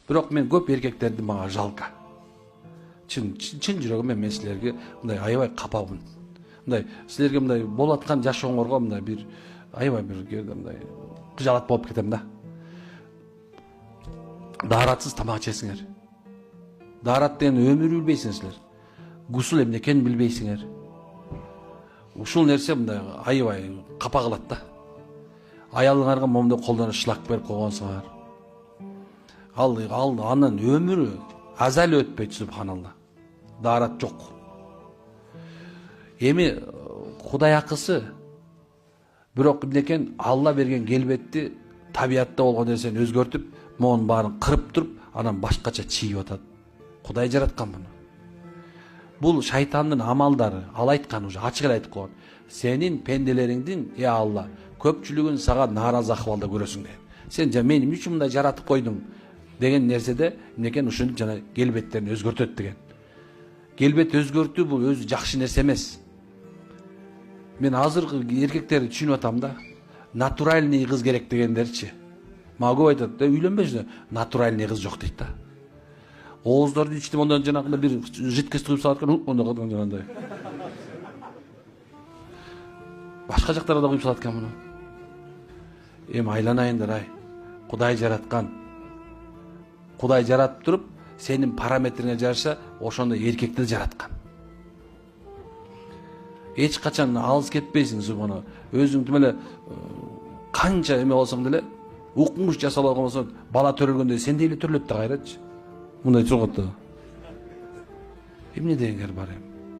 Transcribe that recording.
Бирок мен көп эркектерди мага жалко. Чын жүрөгүмөн мен силерге мындай аябай капабын. Мындай силерге мындай болуп аткан жашооңорго мындай бир аябай бир мындай кыжалат болуп кетем да. Daarатсыз тамак жесиңер. Daarат деген өмүрү билбейсиңер силер. Гусул эмне экенин билбейсиңер. Ушул нерсе мындай аябай капа кылат да. Аялыңарга момундай колдоно шлак берип койгонсуңар. Анын өмүрү азал өтпөйт, субханалла. Daarат жок. Эми Кудай акысы. Бирок эмнекен Алла берген келбетти табиятта болгон нерсени өзгөртүп, монун баарын кырып туруп, анан башкача чийип атат. Кудай жараткан муну. Бул шайтандын амалдары. Ал айткан уже ачык эле айтып койгон. Сенин пенделериңдин, Алла, көпчүлүгүн сага нааразы акыбалда көрөсүң деген. Сен мени эмне үчүн мындай жаратып койдуң деген нерседе эмнекен ушун жана келбеттерин өзгөртөт деген. Келбет өзгөртүү бул өзү жакшы нерсе эмес. Мен азыркы эркектерди түшүнүп атам да. Натуральный кыз керек дегендерчи. Мага көп айтат, үйлөнбөсүң, натуральный кыз жок дейт да. Ооздорду ичтим, ондан жанагындай бир жидкость куюп салаткан, ондай кылган жанагындай. Башка жактарга да куюп салат экен муну. Эми айланайындар ай. Кудай жараткан. Кудай жаратып туруп, сенин параметриңе жараша ошондой эркекти жараткан. Эч качан алыс кетпейсиң субхана. Өзүң тим эле канча эме болсоң деле, укмуш жасалган болсо, бала төрөлгөндө сен деле төрөлөт да кайрачы. Мындай турганда. Эмне дегендер бар эми?